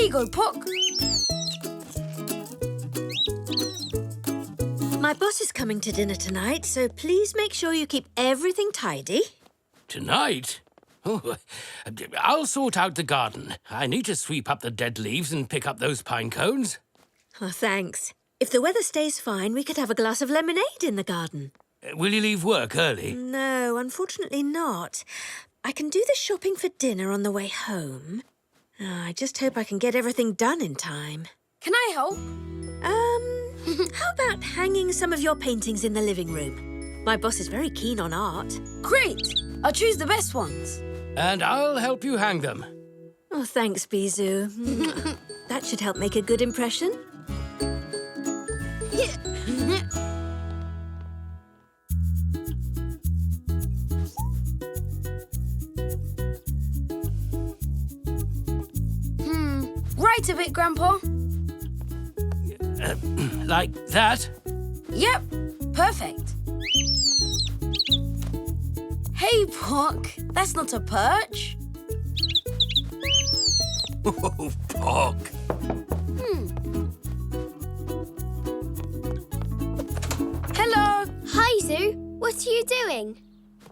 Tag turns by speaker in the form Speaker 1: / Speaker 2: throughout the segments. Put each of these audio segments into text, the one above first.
Speaker 1: you go, Pock.
Speaker 2: My boss is coming to dinner tonight, so please make sure you keep everything tidy.
Speaker 3: Tonight? Oh, I'll sort out the garden. I need to sweep up the dead leaves and pick up those pine cones.
Speaker 2: Oh, thanks. If the weather stays fine, we could have a glass of lemonade in the garden.
Speaker 3: Will you leave work early?
Speaker 2: No, unfortunately not. I can do the shopping for dinner on the way home. Oh, I just hope I can get everything done in time.
Speaker 1: Can I help?
Speaker 2: How about hanging some of your paintings in the living room? My boss is very keen on art.
Speaker 1: Great. I'll choose the best ones.
Speaker 3: And I'll help you hang them.
Speaker 2: Oh, thanks, Bizou. That should help make a good impression.
Speaker 1: Right a bit, Grandpa.
Speaker 3: Like that?
Speaker 1: Yep, perfect. Hey, Pock, that's not a perch.
Speaker 3: Oh, Pock.
Speaker 1: Hello.
Speaker 4: Hi, Zoo. What are you doing?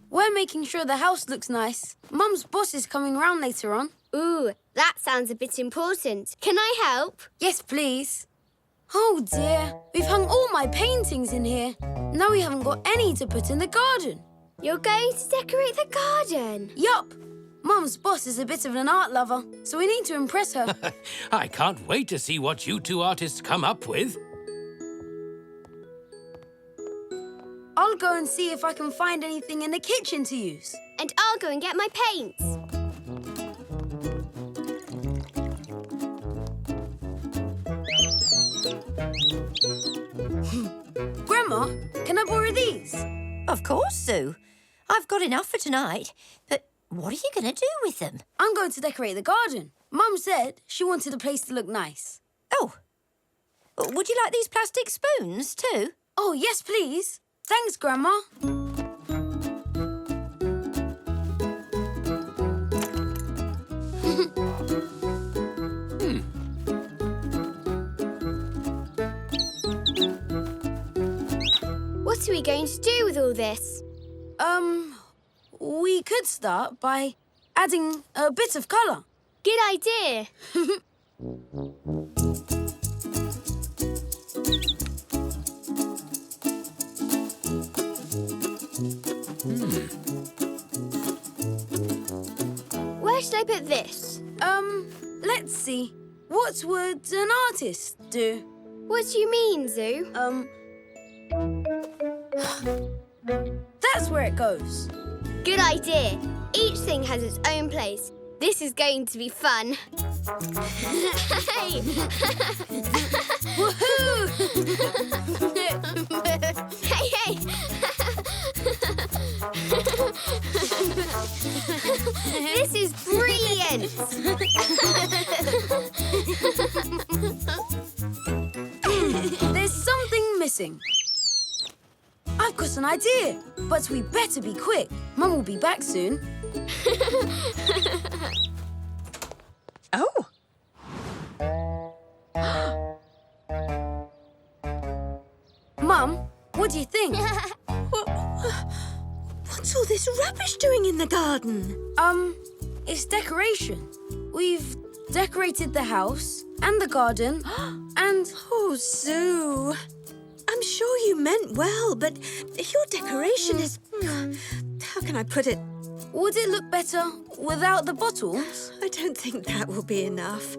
Speaker 1: We're making sure the house looks nice. Mum's boss is coming round later on.
Speaker 4: Ooh, that sounds a bit important. Can I help?
Speaker 1: Yes, please. Oh, dear. We've hung all my paintings in here. Now we haven't got any to put in the garden.
Speaker 4: You're going to decorate the garden?
Speaker 1: Yup. Mum's boss is a bit of an art lover, so we need to impress her.
Speaker 3: I can't wait to see what you two artists come up with.
Speaker 1: I'll go and see if I can find anything in the kitchen to use.
Speaker 4: And I'll go and get my paints.
Speaker 1: Grandma, can I borrow these?
Speaker 5: Of course, Sue. I've got enough for tonight. But what are you going to do with them?
Speaker 1: I'm going to decorate the garden. Mum said she wanted the place to look nice.
Speaker 5: Oh. Would you like these plastic spoons too?
Speaker 1: Oh, yes, please. Thanks, Grandma.
Speaker 4: What are we going to do with all this?
Speaker 1: We could start by adding a bit of colour.
Speaker 4: Good idea. Where should I put this?
Speaker 1: Let's see. What would an artist do?
Speaker 4: What do you mean, Zoo?
Speaker 1: That's where it goes.
Speaker 4: Good idea. Each thing has its own place. This is going to be fun. Hey!
Speaker 1: Woohoo!
Speaker 4: Hey, hey! This is brilliant!
Speaker 1: There's something missing. I've got an idea, but we better be quick. Mum will be back soon.
Speaker 5: Oh.
Speaker 1: Mum, what do you think?
Speaker 2: What's all this rubbish doing in the garden?
Speaker 1: It's decoration. We've decorated the house and the garden and...
Speaker 2: Oh, Zoo. I'm sure you meant well, but your decoration is... How can I put it?
Speaker 1: Would it look better without the bottles?
Speaker 2: I don't think that will be enough.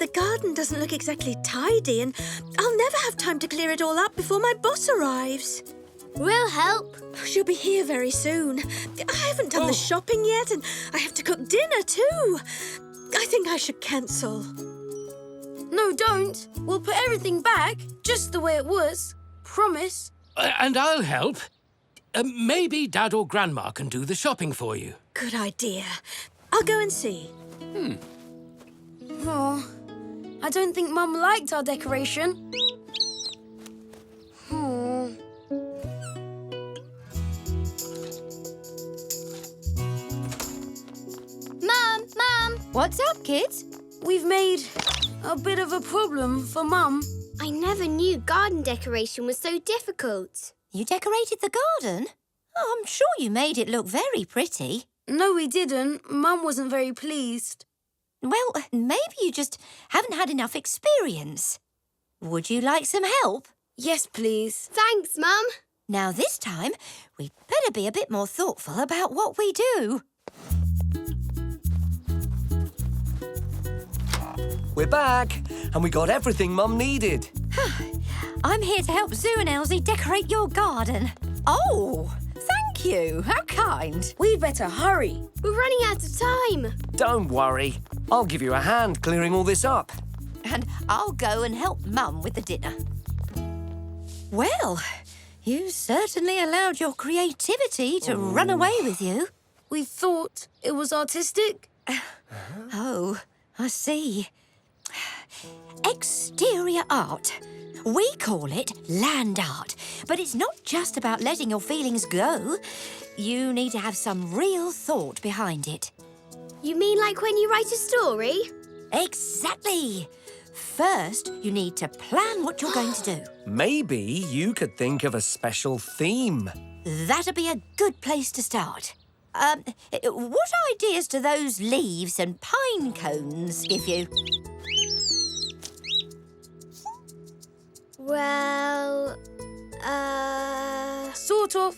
Speaker 2: The garden doesn't look exactly tidy, and I'll never have time to clear it all up before my boss arrives.
Speaker 4: We'll help.
Speaker 2: She'll be here very soon. I haven't done the shopping yet, and I have to cook dinner too. I think I should cancel.
Speaker 1: No, don't. We'll put everything back just the way it was. Promise.
Speaker 3: And I'll help. Maybe Dad or Grandma can do the shopping for you.
Speaker 2: Good idea. I'll go and see.
Speaker 1: Oh, I don't think Mum liked our decoration.
Speaker 4: Mum!
Speaker 5: What's up, kids?
Speaker 1: We've made a bit of a problem for Mum.
Speaker 4: I never knew garden decoration was so difficult.
Speaker 5: You decorated the garden? Oh, I'm sure you made it look very pretty.
Speaker 1: No, we didn't. Mum wasn't very pleased.
Speaker 5: Well, maybe you just haven't had enough experience. Would you like some help?
Speaker 1: Yes, please.
Speaker 4: Thanks, Mum.
Speaker 5: Now, this time, we'd better be a bit more thoughtful about what we do.
Speaker 6: We're back, and we got everything Mum needed.
Speaker 5: I'm here to help ZOU and Elzee decorate your garden. Oh, thank you. How kind.
Speaker 1: We'd better hurry.
Speaker 4: We're running out of time.
Speaker 6: Don't worry. I'll give you a hand clearing all this up.
Speaker 5: And I'll go and help Mum with the dinner. Well, you certainly allowed your creativity to run away with you.
Speaker 1: We thought it was artistic.
Speaker 5: Oh, I see. Exterior art. We call it land art. But it's not just about letting your feelings go. You need to have some real thought behind it.
Speaker 4: You mean like when you write a story?
Speaker 5: Exactly. First, you need to plan what you're going to do.
Speaker 6: Maybe you could think of a special theme.
Speaker 5: That'd be a good place to start. What ideas do those leaves and pine cones give you?
Speaker 4: Well,
Speaker 1: Sort of.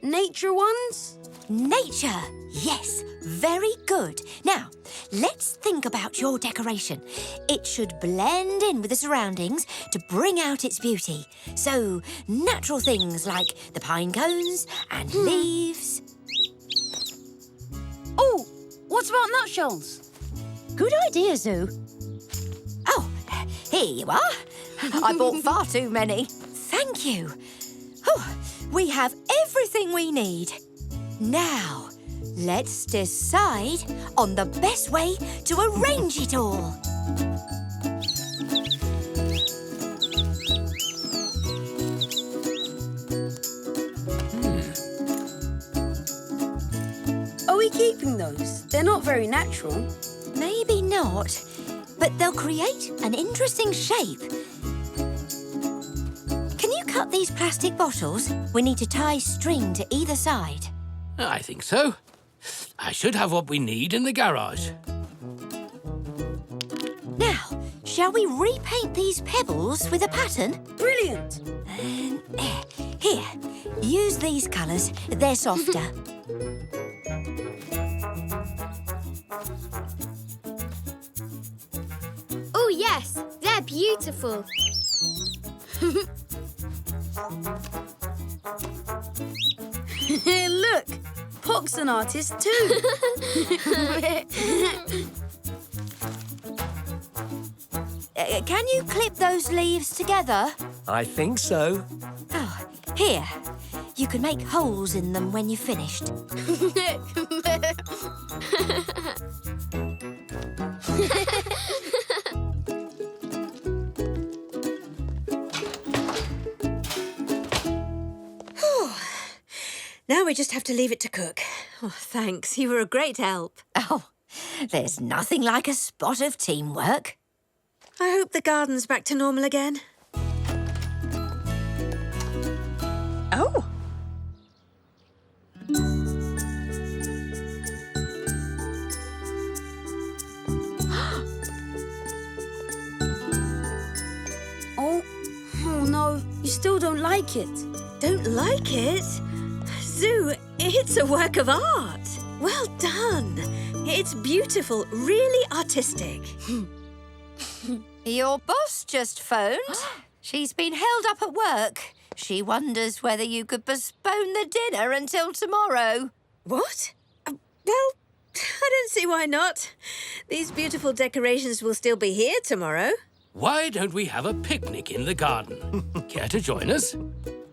Speaker 1: Nature ones?
Speaker 5: Nature. Yes, very good. Now, let's think about your decoration. It should blend in with the surroundings to bring out its beauty. So, natural things like the pine cones and leaves.
Speaker 1: Oh, what about nutshells?
Speaker 5: Good idea, ZOU. Oh, here you are. I bought far too many. Thank you. Oh, we have everything we need. Now, let's decide on the best way to arrange it all.
Speaker 1: Are we keeping those? They're not very natural.
Speaker 5: Maybe not, but they'll create an interesting shape. Can you cut these plastic bottles? We need to tie string to either side.
Speaker 3: I think so. I should have what we need in the garage.
Speaker 5: Now, shall we repaint these pebbles with a pattern?
Speaker 1: Brilliant.
Speaker 5: Here, use these colours. They're softer.
Speaker 4: oh yes, they're beautiful.
Speaker 1: Look, Pock's an artist too.
Speaker 5: Can you clip those leaves together?
Speaker 6: I think so.
Speaker 5: Oh, here. You can make holes in them when you've finished.
Speaker 2: Now we just have to leave it to cook. Oh, thanks. You were a great help.
Speaker 5: Oh, there's nothing like a spot of teamwork.
Speaker 2: I hope the garden's back to normal again. Oh.
Speaker 1: Oh no, you still don't like it.
Speaker 2: Don't like it? ZOU, it's a work of art. Well done. It's beautiful, really artistic.
Speaker 5: Your boss just phoned. She's been held up at work. She wonders whether you could postpone the dinner until tomorrow.
Speaker 2: What? Well, I don't see why not. These beautiful decorations will still be here tomorrow.
Speaker 3: Why don't we have a picnic in the garden? Care to join us?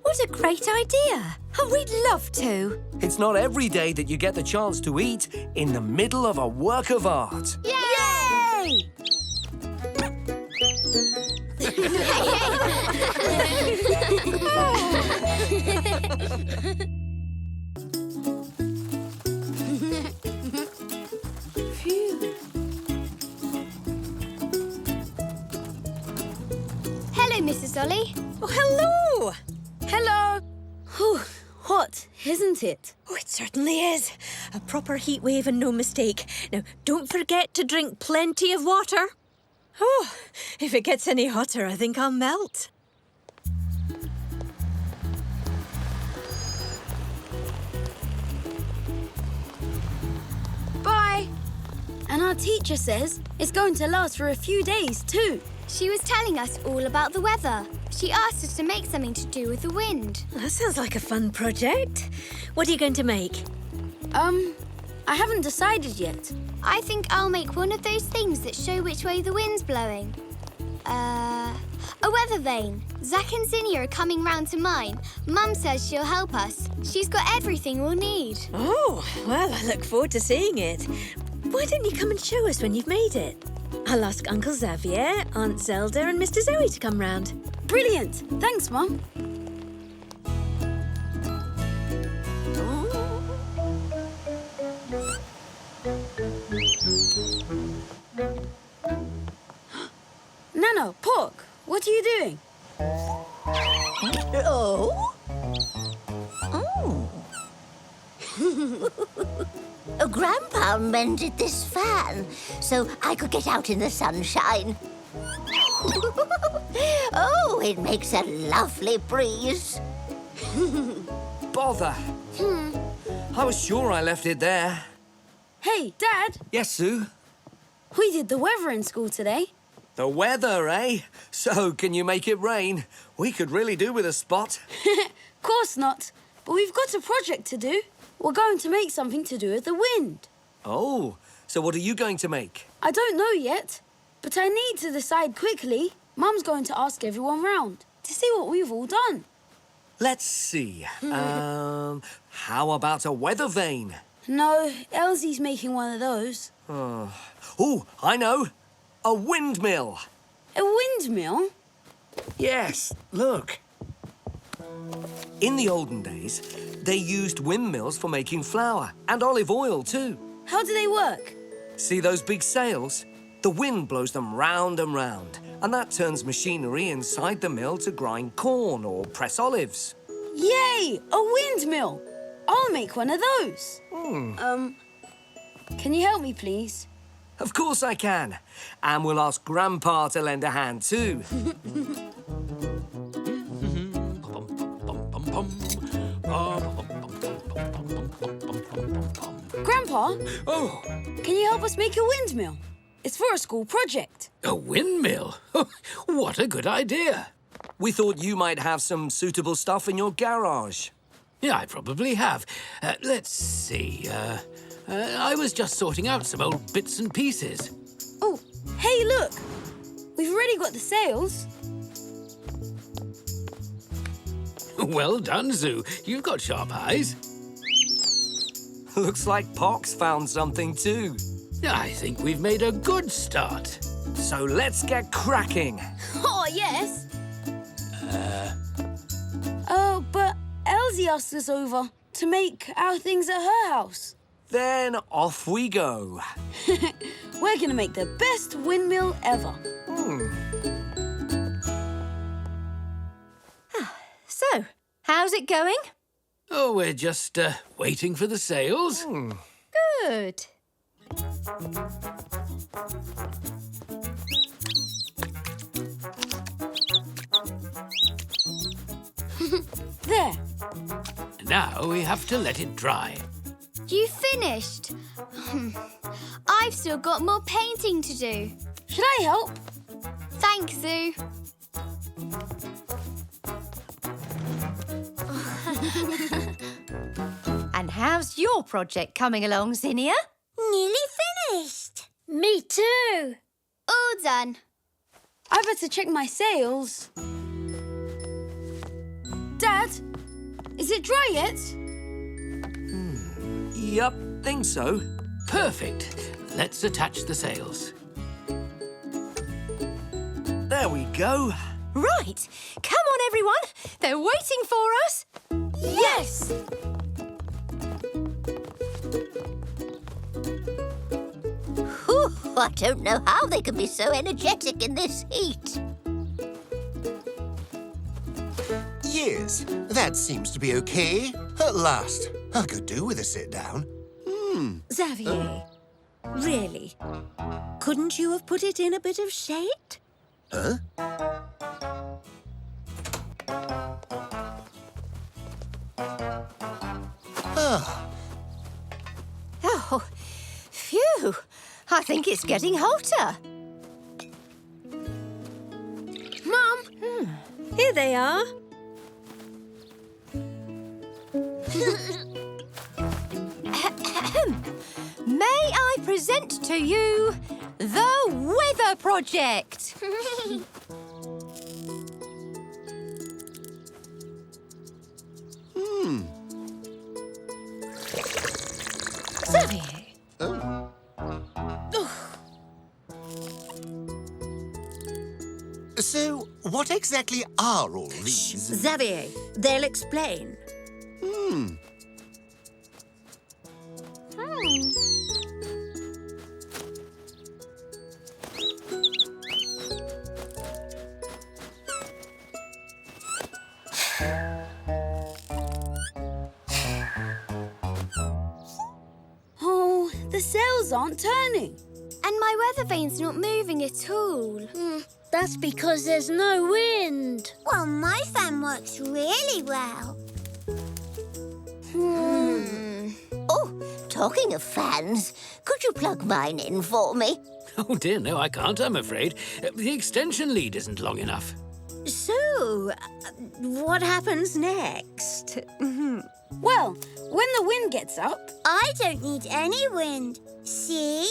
Speaker 5: What a great idea. Oh, we'd love to.
Speaker 6: It's not every day that you get the chance to eat in the middle of a work of art.
Speaker 5: Yay!
Speaker 4: Mrs. Ollie.
Speaker 2: Oh, hello!
Speaker 1: Hello. Whew, hot, isn't it?
Speaker 2: Oh, it certainly is. A proper heat wave and no mistake. Now, don't forget to drink plenty of water. Oh, if it gets any hotter, I think I'll melt.
Speaker 1: Bye. And our teacher says it's going to last for a few days too.
Speaker 4: She was telling us all about the weather. She asked us to make something to do with the wind.
Speaker 2: That sounds like a fun project. What are you going to make?
Speaker 1: I haven't decided yet.
Speaker 4: I think I'll make one of those things that show which way the wind's blowing. A weather vane. Zach and Zinnia are coming round to mine. Mum says she'll help us. She's got everything we'll need.
Speaker 2: Oh, well, I look forward to seeing it. Why don't you come and show us when you've made it? I'll ask Uncle Xavier, Aunt Zelda and Mr. Zoe to come round.
Speaker 1: Brilliant. Thanks, Mum. Nana, Pork, what are you doing?
Speaker 5: Oh? Grandpa mended this fan so I could get out in the sunshine. Oh, it makes a lovely breeze.
Speaker 6: Bother. I was sure I left it there.
Speaker 1: Hey, Dad,
Speaker 6: Yes, Sue?
Speaker 1: we did the weather in school today.
Speaker 6: The weather, eh? So, can you make it rain? We could really do with a spot.
Speaker 1: Course not, but we've got a project to do. We're going to make something to do with the wind.
Speaker 6: Oh, so what are you going to make?
Speaker 1: I don't know yet, but I need to decide quickly. Mum's going to ask everyone round to see what we've all done.
Speaker 6: Let's see. How about a weather vane?
Speaker 1: No, Elzee's making one of those.
Speaker 6: Oh, I know. A windmill.
Speaker 1: A windmill?
Speaker 6: Yes, look. In the olden days, they used windmills for making flour and olive oil too.
Speaker 1: How do they work?
Speaker 6: See those big sails? The wind blows them round and round, and that turns machinery inside the mill to grind corn or press olives.
Speaker 1: Yay! A windmill! I'll make one of those. Can you help me, please?
Speaker 6: Of course I can. And we'll ask Grandpa to lend a hand too.
Speaker 1: Grandpa,
Speaker 3: Oh,
Speaker 1: can you help us make a windmill? It's for a school project.
Speaker 3: a windmill? What a good idea.
Speaker 6: We thought you might have some suitable stuff in your garage.
Speaker 3: Yeah, I probably have. Let's see. I was just sorting out some old bits and pieces.
Speaker 1: Oh, hey, look! We've already got the sails.
Speaker 3: Well done, ZOU. You've got sharp eyes.
Speaker 6: Looks like Pox found something too.
Speaker 3: I think we've made a good start.
Speaker 6: So let's get cracking.
Speaker 1: Oh, yes. Oh, but Elzee asked us over to make our things at her house.
Speaker 6: Then off we go.
Speaker 1: We're going to make the best windmill ever.
Speaker 5: So, how's it going?
Speaker 3: Oh, we're just waiting for the sails.
Speaker 5: Good.
Speaker 1: There.
Speaker 3: Now we have to let it dry.
Speaker 4: You finished? I've still got more painting to do.
Speaker 1: Should I help?
Speaker 4: Thanks, Zoo.
Speaker 5: And how's your project coming along, Zinnia?
Speaker 2: Nearly finished. Me too.
Speaker 4: All done.
Speaker 1: I better check my sails. Dad, is it dry yet?
Speaker 6: Yup, think so.
Speaker 3: Perfect. Let's attach the sails.
Speaker 6: There we go.
Speaker 5: Right. Come on, everyone. They're waiting for us.
Speaker 1: Yes!
Speaker 5: Whew, I don't know how they can be so energetic in this heat.
Speaker 7: is. That seems to be okay. At last. I could do with a sit-down.
Speaker 2: Xavier, really? Couldn't you have put it in a bit of shade?
Speaker 7: Huh?
Speaker 5: Oh, phew. I think it's getting hotter.
Speaker 1: Mum,
Speaker 2: Here they are.
Speaker 5: May I present to you the Weather Project? Xavier.
Speaker 7: So, what exactly are all these?
Speaker 2: Xavier, they'll explain.
Speaker 1: oh, the sails aren't turning.
Speaker 4: And my weather vane's not moving at all.
Speaker 1: That's because there's no wind.
Speaker 4: Well, my fan works really well.
Speaker 8: Oh, talking of fans, could you plug mine in for me?
Speaker 3: Oh dear, no, I can't, I'm afraid. The extension lead isn't long enough.
Speaker 2: So, what happens next?
Speaker 1: Well, when the wind gets up,
Speaker 4: I don't need any wind. See?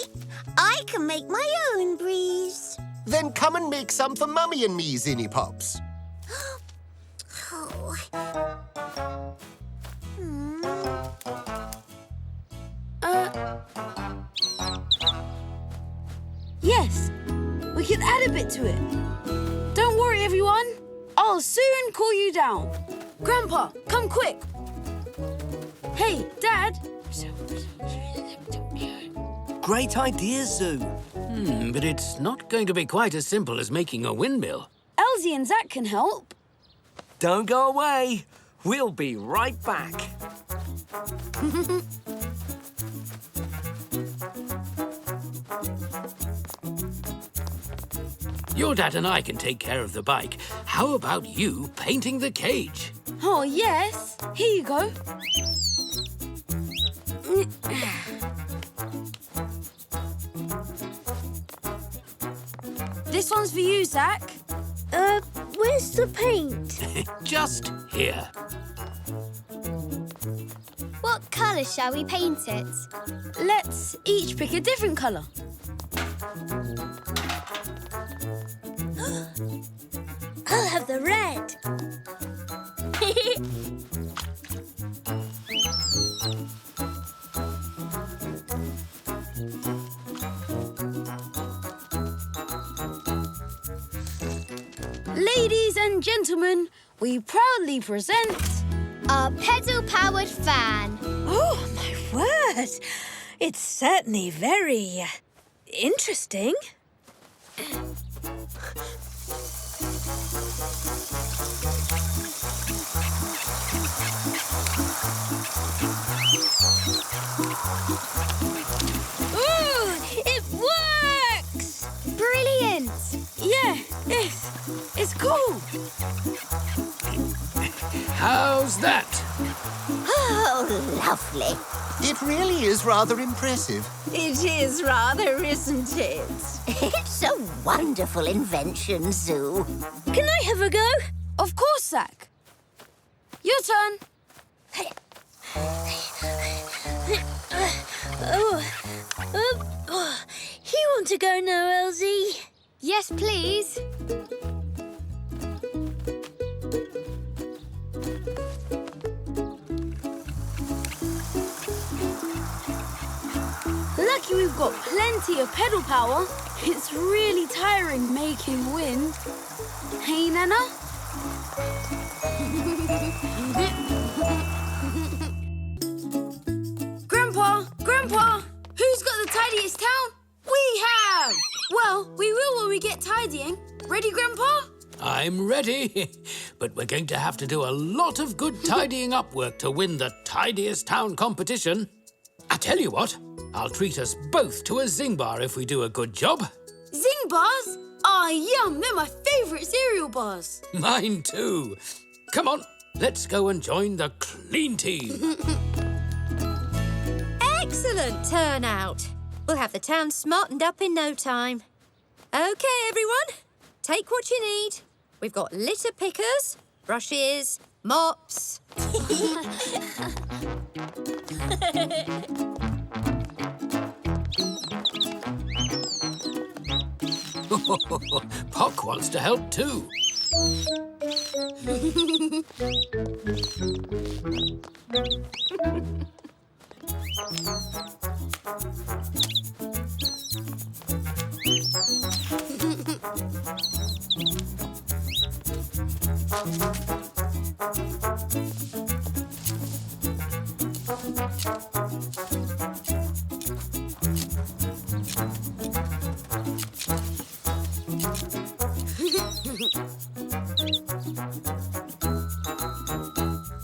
Speaker 4: I can make my own breeze.
Speaker 7: Then come and make some for Mummy and me, Zinny Pops.
Speaker 1: yes, we can add a bit to it. Don't worry, everyone. I'll soon cool you down. Grandpa, come quick. Hey, Dad.
Speaker 6: Great idea, ZOU.
Speaker 3: But it's not going to be quite as simple as making a windmill.
Speaker 1: Elzee and Zach can help.
Speaker 6: Don't go away. We'll be right back.
Speaker 3: Your dad and I can take care of the bike. How about you painting the cage?
Speaker 1: Oh, yes. Here you go. This one's for you, Zach.
Speaker 2: Where's the paint?
Speaker 3: Just here.
Speaker 4: What colour shall we paint it?
Speaker 1: Let's each pick a different colour.
Speaker 2: I'll have the red.
Speaker 1: Ladies and gentlemen, we proudly present...
Speaker 4: Our pedal-powered fan.
Speaker 2: Oh, my word! It's certainly very interesting. Ooh, it works!
Speaker 4: Brilliant!
Speaker 1: Yeah, it's cool.
Speaker 3: How's that?
Speaker 8: Oh, lovely.
Speaker 7: It really is rather impressive.
Speaker 2: It is rather, isn't it?
Speaker 8: It's a wonderful invention, ZOU.
Speaker 2: Can I have a go?
Speaker 1: Of course, Zach. Your turn.
Speaker 2: You want to go now, Elzee?
Speaker 4: Yes, please.
Speaker 1: Lucky we've got plenty of pedal power. It's really tiring making wind. Hey, Nana? Grandpa, who's got the tidiest town? We have! Well, we will when we get tidying. Ready, Grandpa?
Speaker 3: I'm ready. but we're going to have to do a lot of good tidying up work to win the tidiest town competition. I tell you what, I'll treat us both to a zing bar if we do a good job.
Speaker 1: Zing bars? Ah, yum, they're my favourite cereal bars.
Speaker 3: Mine too. Come on, let's go and join the clean team.
Speaker 2: Excellent turnout. We'll have the town smartened up in no time. OK, everyone, take what you need. We've got litter pickers, brushes, mops.
Speaker 3: Pock wants to help too.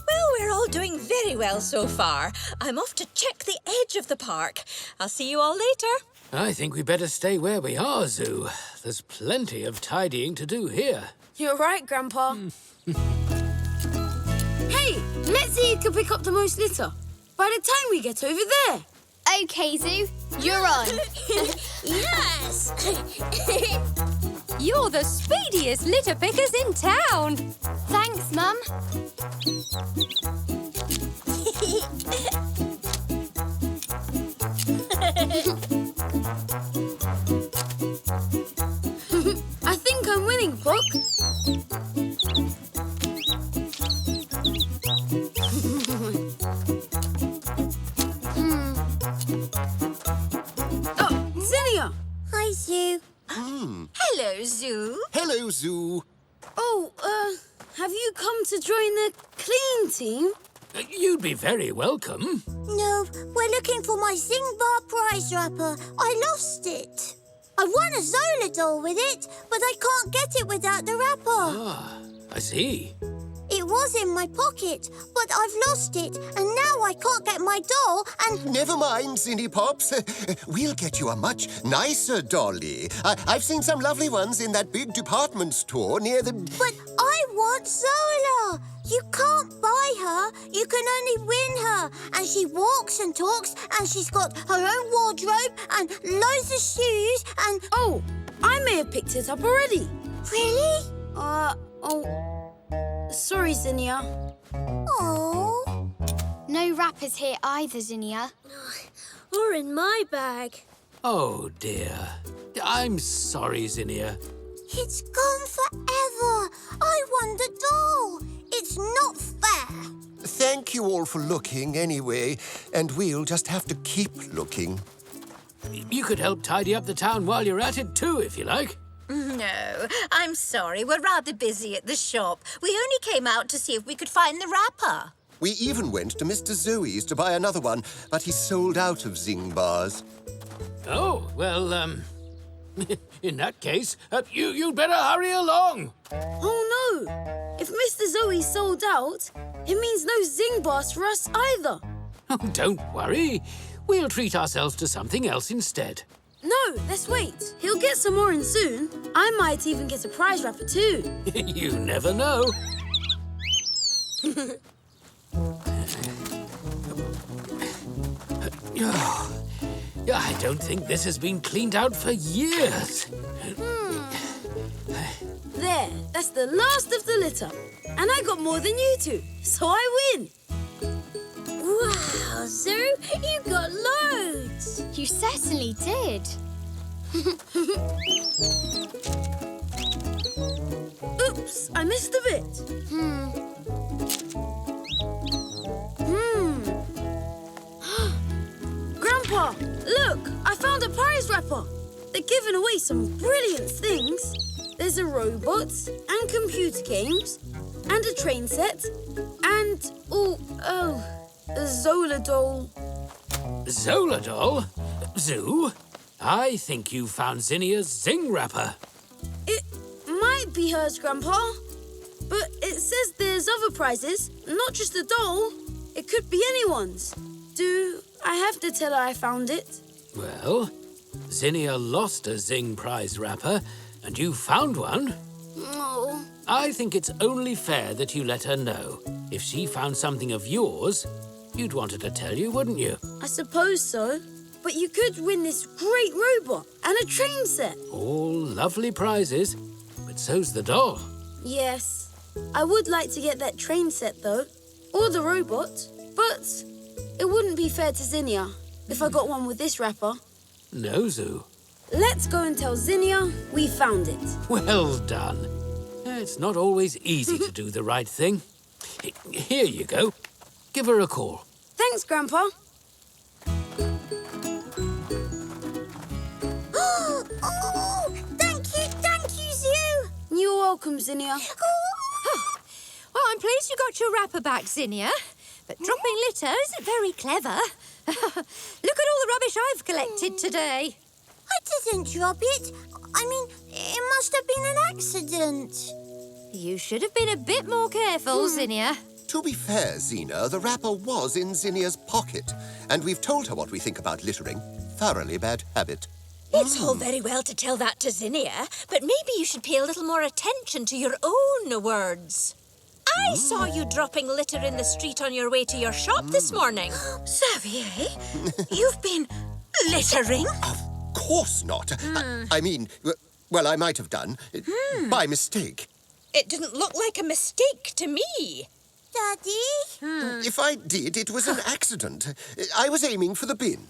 Speaker 2: Well, we're all doing very well so far. I'm off to check the edge of the park. I'll see you all later.
Speaker 3: I think we better stay where we are, ZOU. There's plenty of tidying to do here.
Speaker 1: You're right, Grandpa. Hey, let's see who can pick up the most litter by the time we get over there.
Speaker 4: OK, ZOU, you're on.
Speaker 2: Yes! You're the speediest litter pickers in town.
Speaker 4: Thanks, Mum.
Speaker 1: I think I'm winning, Puck. Oh, Zinnia!
Speaker 8: Hi, ZOU.
Speaker 2: Hello, ZOU.
Speaker 7: Hello, ZOU.
Speaker 1: Oh, have you come to join the clean team?
Speaker 3: You'd be very welcome.
Speaker 8: No, we're looking for my Zing Bar prize wrapper. I lost it. I won a Zola doll with it, but I can't get it without the wrapper.
Speaker 3: Ah, I see.
Speaker 8: It was in my pocket, but I've lost it, and now I can't get my doll, and...
Speaker 7: Never mind, Zinny Pops. We'll get you a much nicer dolly. I've seen some lovely ones in that big department store near the...
Speaker 8: But I want Zola! You can't buy her. You can only win her. And she walks and talks, and she's got her own wardrobe and loads of shoes and...
Speaker 1: Oh, I may have picked it up already.
Speaker 8: Really?
Speaker 1: Sorry, Zinnia.
Speaker 8: Oh.
Speaker 4: No wrappers here either, Zinnia.
Speaker 2: Or in my bag.
Speaker 3: Oh, dear. I'm sorry, Zinnia.
Speaker 8: It's gone forever. I won the doll. It's not fair.
Speaker 7: Thank you all for looking anyway, and we'll just have to keep looking.
Speaker 3: You could help tidy up the town while you're at it too, if you like.
Speaker 2: No, I'm sorry. We're rather busy at the shop. We only came out to see if we could find the wrapper.
Speaker 7: We even went to Mr. Zoe's to buy another one, but he sold out of Zing bars.
Speaker 3: Oh, well, in that case, you'd better hurry along.
Speaker 1: Oh, no. If Mr. Zoe sold out, it means no Zing bars for us either.
Speaker 3: Oh, don't worry. We'll treat ourselves to something else instead.
Speaker 1: No, let's wait. He'll get some more in soon. I might even get a prize wrapper too.
Speaker 3: You never know. I don't think this has been cleaned out for years.
Speaker 1: There, that's the last of the litter. And I got more than you two, so I win.
Speaker 2: Wow, ZOU, you got loads.
Speaker 4: You certainly did.
Speaker 1: Oops, I missed a bit. Grandpa, look, I found a prize wrapper. They're giving away some brilliant things. There's a robot and computer games and a train set and, a Zola doll.
Speaker 3: Zola doll? ZOU? I think you found Zinnia's Zing wrapper.
Speaker 1: It might be hers, Grandpa. But it says there's other prizes, not just a doll. It could be anyone's. Do I have to tell her I found it?
Speaker 3: Well, Zinnia lost a Zing prize wrapper, and you found one.
Speaker 1: Oh.
Speaker 3: I think it's only fair that you let her know. If she found something of yours, you'd want her to tell you, wouldn't you?
Speaker 1: I suppose so. But you could win this great robot and a train set.
Speaker 3: All lovely prizes, but so's the doll.
Speaker 1: Yes. I would like to get that train set, though. Or the robot. But it wouldn't be fair to Zinnia if I got one with this wrapper.
Speaker 3: No, ZOU.
Speaker 1: Let's go and tell Zinnia we found it.
Speaker 3: Well done. It's not always easy to do the right thing. Here you go. Give her a call.
Speaker 1: Thanks, Grandpa.
Speaker 8: Oh, thank you, ZOU.
Speaker 1: You're welcome, Zinnia.
Speaker 2: Well, I'm pleased you got your wrapper back, Zinnia. But dropping litter isn't very clever. Look at all the rubbish I've collected today.
Speaker 8: I didn't drop it. I mean, it must have been an accident.
Speaker 2: You should have been a bit more careful, Zinnia.
Speaker 7: To be fair, Zena, the wrapper was in Zinnia's pocket, and we've told her what we think about littering. Thoroughly bad habit.
Speaker 9: It's all very well to tell that to Zinnia, but maybe you should pay a little more attention to your own words. I saw you dropping litter in the street on your way to your shop this morning.
Speaker 5: Xavier, you've been littering?
Speaker 7: Of course not. I mean, well, I might have done. By mistake.
Speaker 9: It didn't look like a mistake to me.
Speaker 8: Daddy?
Speaker 7: If I did, it was an accident. I was aiming for the bin.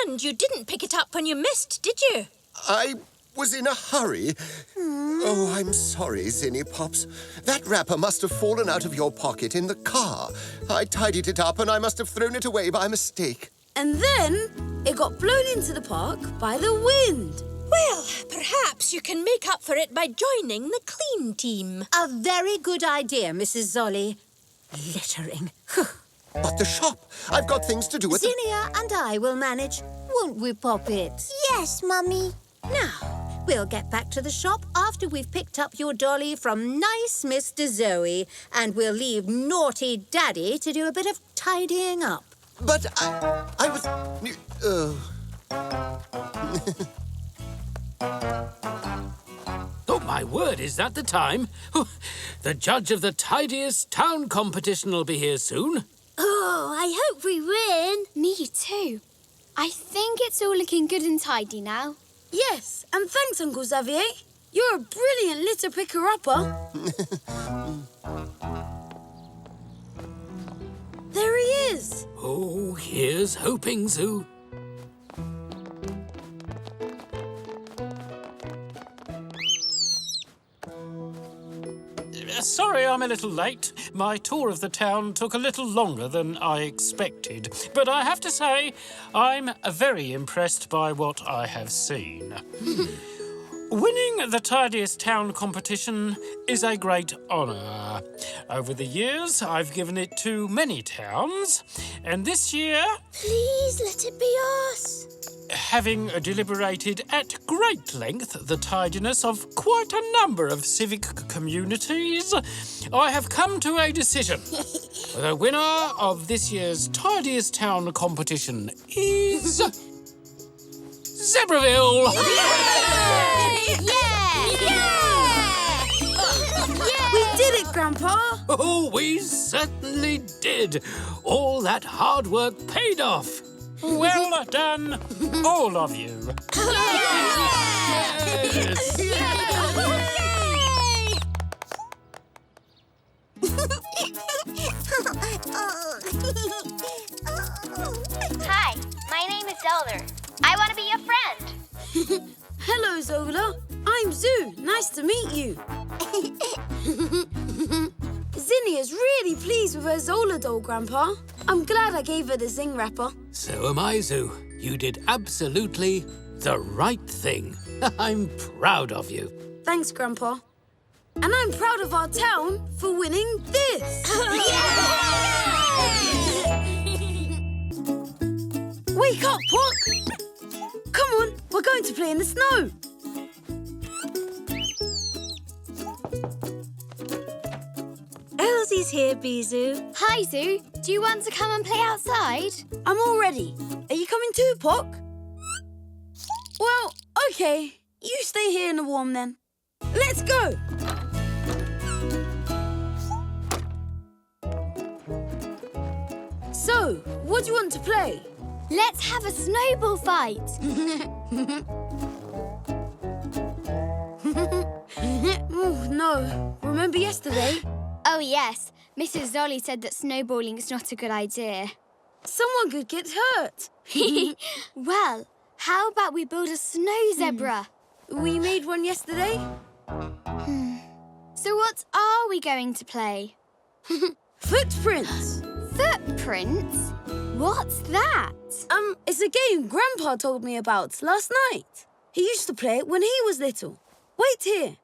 Speaker 9: And you didn't pick it up when you missed, did you?
Speaker 7: I was in a hurry. Oh, I'm sorry, Zinny Pops. That wrapper must have fallen out of your pocket in the car. I tidied it up and I must have thrown it away by mistake.
Speaker 1: And then it got blown into the park by the wind.
Speaker 9: Well, perhaps you can make up for it by joining the clean team.
Speaker 5: A very good idea, Mrs. Zolly. Littering.
Speaker 7: But the shop. I've got things to do at
Speaker 5: Zinnia and I will manage, won't we, Poppet?
Speaker 8: Yes, Mummy.
Speaker 5: Now, we'll get back to the shop after we've picked up your dolly from nice Mr. ZOU, and we'll leave naughty Daddy to do a bit of tidying up.
Speaker 7: But I was...
Speaker 3: Oh, my word, is that the time? The judge of the tidiest town competition will be here soon.
Speaker 8: Oh, I hope we win.
Speaker 4: Me too. I think it's all looking good and tidy now.
Speaker 1: Yes, and thanks, Uncle Xavier. You're a brilliant litter picker-upper. There he is.
Speaker 3: Oh, here's hoping, ZOU.
Speaker 10: Sorry I'm a little late. My tour of the town took a little longer than I expected. But I have to say, I'm very impressed by what I have seen. Winning the tidiest town competition is a great honour. Over the years, I've given it to many towns, and this year,
Speaker 8: Please let it be us.
Speaker 10: having deliberated at great length the tidiness of quite a number of civic communities, I have come to a decision. The winner of this year's tidiest town competition is... Zebreville!
Speaker 1: We did it, Grandpa.
Speaker 3: Oh, we certainly did. All that hard work paid off.
Speaker 10: Well done, all of you.
Speaker 4: Hi, my name is Zola. I want to be your friend.
Speaker 1: Hello, Zola. I'm ZOU. Nice to meet you. Zinnia's really pleased with her Zola doll, Grandpa. I'm glad I gave her the Zing wrapper.
Speaker 3: So am I, ZOU. You did absolutely the right thing. I'm proud of you.
Speaker 1: Thanks, Grandpa. And I'm proud of our town for winning this. Wake up, Puck! Come on, we're going to play in the snow.
Speaker 9: Elsie's here, Bizou.
Speaker 4: Hi, Zoo. Do you want to come and play outside?
Speaker 1: I'm all ready. Are you coming too, Pock? Well, okay. You stay here in the warm then. Let's go! So, what do you want to play?
Speaker 4: Let's have a snowball fight.
Speaker 1: Oh, no. Remember yesterday?
Speaker 4: Oh, yes. Mrs. Zolly said that snowballing is not a good idea.
Speaker 1: Someone could get hurt.
Speaker 4: Well, how about we build a snow zebra?
Speaker 1: We made one yesterday.
Speaker 4: So what are we going to play?
Speaker 1: Footprints.
Speaker 4: Footprints? What's that?
Speaker 1: It's a game Grandpa told me about last night. He used to play it when he was little. Wait here.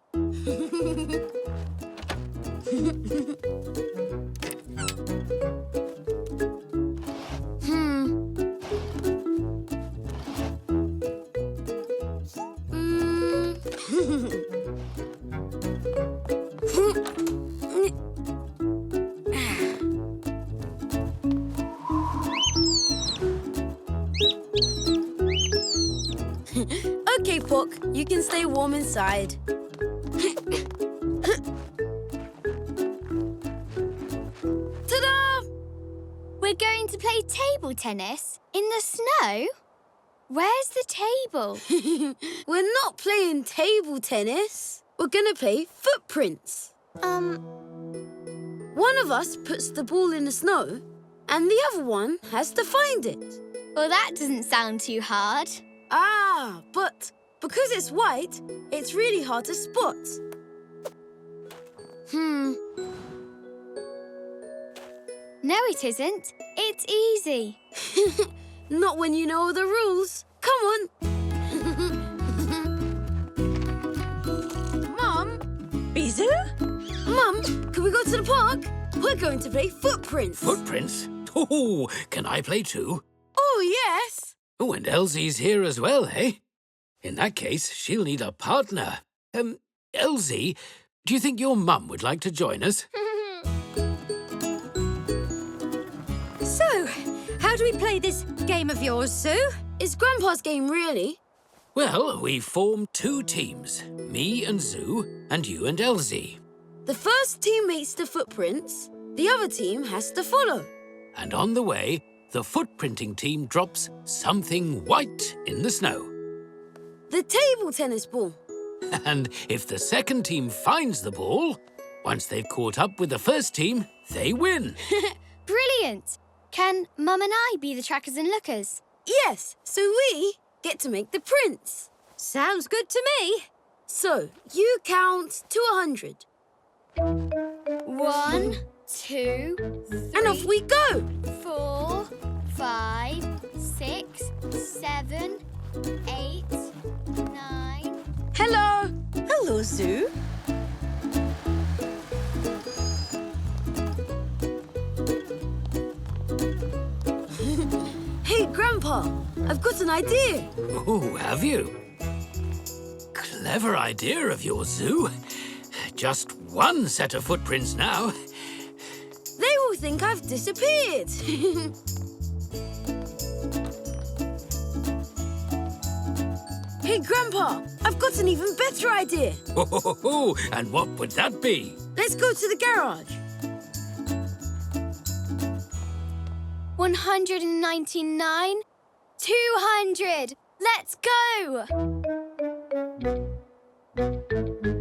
Speaker 1: Okay, Puck, you can stay warm inside. Ta-da!
Speaker 4: We're going to play table tennis in the snow? Where's the table?
Speaker 1: We're not playing table tennis. We're going to play footprints. One of us puts the ball in the snow and the other one has to find it.
Speaker 4: Well, that doesn't sound too hard.
Speaker 1: Ah, but because it's white, it's really hard to spot.
Speaker 4: No, it isn't. It's easy.
Speaker 1: Not when you know all the rules. Come on. Mum?
Speaker 9: Bizou?
Speaker 1: Mum, can we go to the park? We're going to play footprints.
Speaker 3: Footprints? Oh, can I play too?
Speaker 1: Oh, yes.
Speaker 3: Oh, and Elzee's here as well, eh? In that case, she'll need a partner. Elzee, do you think your mum would like to join us?
Speaker 2: So, how do we play this game of yours, Zoo?
Speaker 1: It's Grandpa's game, really.
Speaker 3: Well, we formed 2 teams, me and ZOU, and you and Elzee.
Speaker 1: The first team makes the footprints. The other team has to follow.
Speaker 3: And on the way, the footprinting team drops something white in the snow.
Speaker 1: The table tennis ball.
Speaker 3: And if the second team finds the ball, once they've caught up with the first team, they win.
Speaker 4: Brilliant. Can Mum and I be the trackers and lookers?
Speaker 1: Yes, so we get to make the prints.
Speaker 2: Sounds good to me.
Speaker 1: So, you count to 100.
Speaker 4: 1, 2, 3,
Speaker 1: And off we go.
Speaker 4: 4, 5, 6, 7, 8, 9.
Speaker 1: Hello.
Speaker 9: Hello, Zoo.
Speaker 1: Hey, Grandpa, I've got an idea.
Speaker 3: Oh, have you? Clever idea of yours, ZOU. Just one set of footprints now.
Speaker 1: They will think I've disappeared. Hey, Grandpa, I've got an even better idea.
Speaker 3: Oh, and what would that be?
Speaker 1: Let's go to the garage.
Speaker 4: 199, 200. Let's go.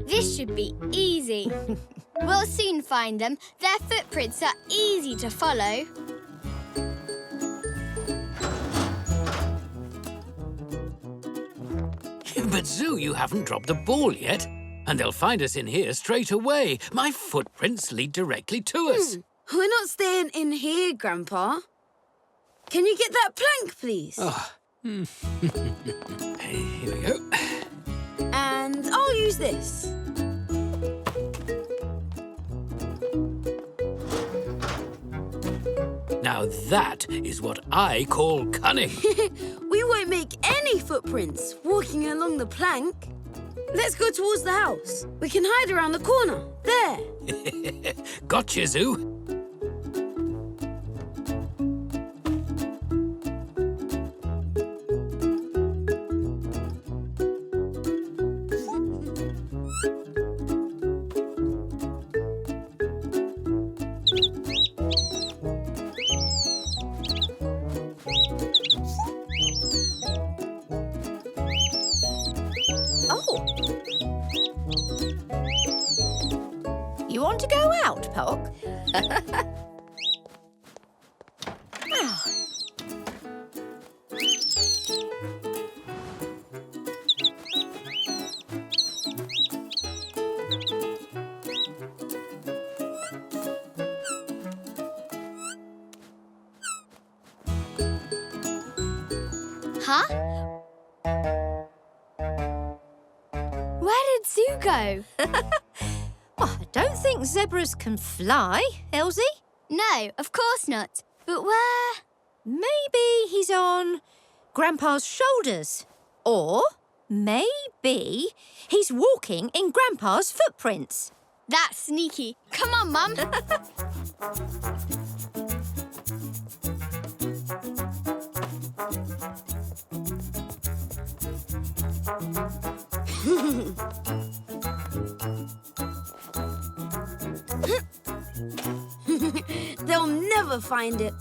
Speaker 4: This should be easy. We'll soon find them. Their footprints are easy to follow.
Speaker 3: But ZOU, you haven't dropped the ball yet. And they'll find us in here straight away. My footprints lead directly to us.
Speaker 1: We're not staying in here, Grandpa. Can you get that plank, please?
Speaker 3: Here we go.
Speaker 1: And I'll use this.
Speaker 3: Now that is what I call cunning.
Speaker 1: We won't make any footprints walking along the plank. Let's go towards the house. We can hide around the corner. There.
Speaker 3: Gotcha, Zoo.
Speaker 5: Oh. You want to go out, Pock? Oh.
Speaker 4: Huh? Where did Zoo go?
Speaker 5: Oh, I don't think zebras can fly, Elzee.
Speaker 4: No, of course not. But where?
Speaker 5: Maybe he's on Grandpa's shoulders. Or maybe he's walking in Grandpa's footprints.
Speaker 4: That's sneaky. Come on, Mum.
Speaker 1: They'll never find it.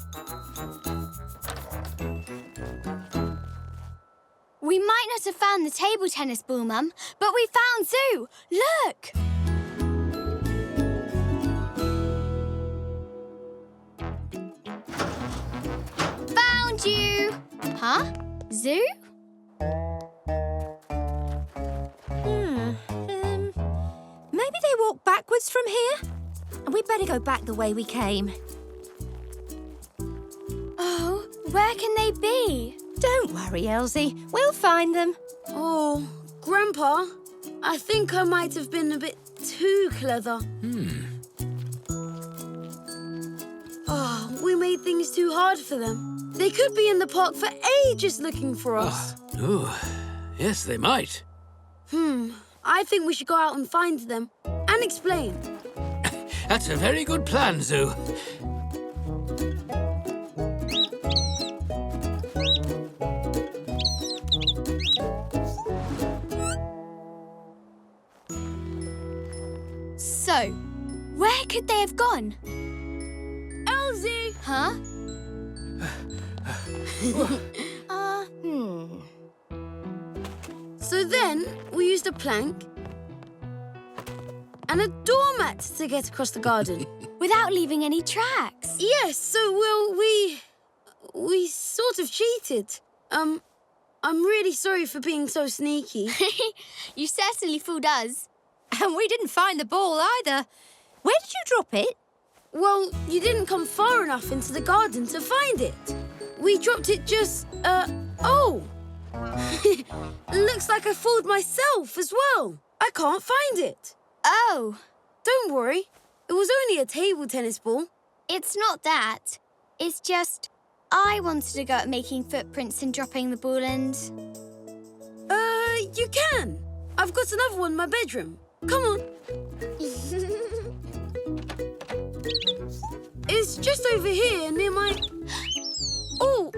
Speaker 4: We might not have found the table tennis ball, Mum, but we found Zoo. Look! Found you! Huh? Zoo?
Speaker 5: Maybe they walk backwards from here. We'd better go back the way we came.
Speaker 4: Oh, where can they be?
Speaker 5: Don't worry, Elzee. We'll find them.
Speaker 1: Oh, Grandpa, I think I might have been a bit too clever. Oh, we made things too hard for them. They could be in the park for ages looking for us.
Speaker 3: Oh, yes, they might.
Speaker 1: I think we should go out and find them and explain.
Speaker 3: That's a very good plan, Zoo.
Speaker 4: So, where could they have gone?
Speaker 1: Elzee!
Speaker 4: Huh?
Speaker 1: So then we used a plank and a doormat to get across the garden.
Speaker 4: Without leaving any tracks.
Speaker 1: Yes, so, we sort of cheated. I'm really sorry for being so sneaky.
Speaker 4: You certainly fooled us.
Speaker 5: And we didn't find the ball either. Where did you drop it?
Speaker 1: Well, you didn't come far enough into the garden to find it. We dropped it just, oh! Looks like I fooled myself as well. I can't find it.
Speaker 4: Oh,
Speaker 1: Don't worry. It was only a table tennis ball.
Speaker 4: it's not that. It's just, I wanted to go at making footprints and dropping the ball and...
Speaker 1: You can. I've got another one in my bedroom. Come on. It's just over here near my... Oh!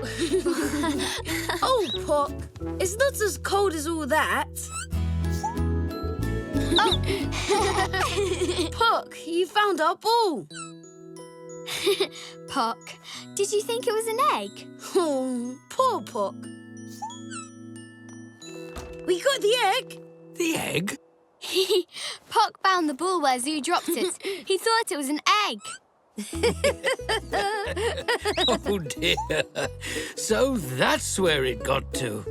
Speaker 1: Oh, Pock. It's not as cold as all that. Oh! Pock, you found our ball.
Speaker 4: Pock, did you think it was an egg?
Speaker 1: Oh, poor Pock. We got the egg.
Speaker 3: The egg?
Speaker 4: Pock found the ball where Zoo dropped it. He thought it was an egg.
Speaker 3: Oh, dear. So that's where it got to.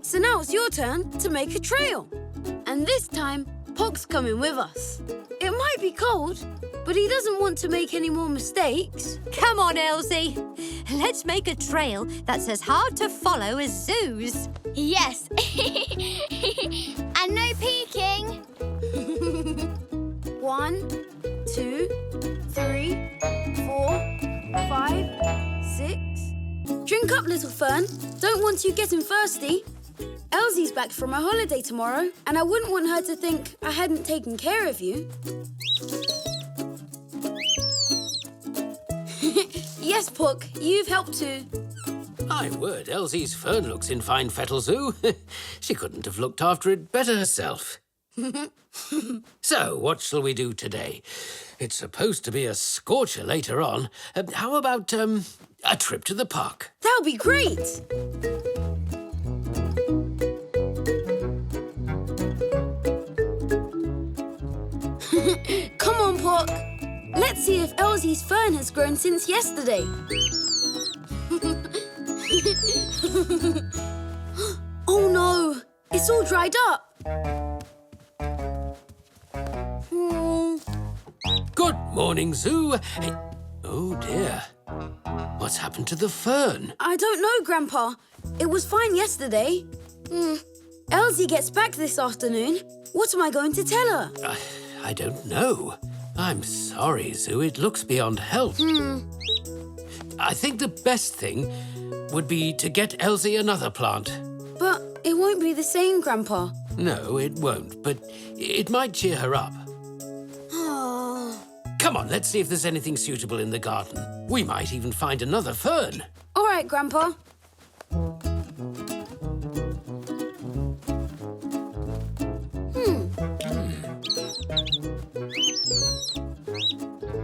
Speaker 1: So now it's your turn to make a trail. And this time, Pock's coming with us. It might be cold, but he doesn't want to make any more mistakes.
Speaker 5: Come on, Elzee. Let's make a trail that's as hard to follow as Zoo's.
Speaker 4: Yes. And no peeking.
Speaker 1: 1, 2, 3, 4, 5, 6. Drink up, little Fern. Don't want you getting thirsty. Elzee's back from her holiday tomorrow, and I wouldn't want her to think I hadn't taken care of you. Yes, Puck, you've helped too.
Speaker 3: My word, Elzee's fern looks in fine fettle, ZOU. She couldn't have looked after it better herself. So, what shall we do today? It's supposed to be a scorcher later on. How about, a trip to the park?
Speaker 1: That'll be great! Come on, Puck. Let's see if Elzee's fern has grown since yesterday. Oh no! It's all dried up.
Speaker 3: Good morning, ZOU. Hey, oh dear. What's happened to the fern?
Speaker 1: I don't know, Grandpa. It was fine yesterday. Elzee gets back this afternoon. What am I going to tell her?
Speaker 3: I don't know. I'm sorry, ZOU. It looks beyond help. I think the best thing would be to get Elzee another plant.
Speaker 1: But it won't be the same, Grandpa.
Speaker 3: No, it won't, but it might cheer her up. Come on, let's see if there's anything suitable in the garden. We might even find another fern.
Speaker 1: All right, Grandpa.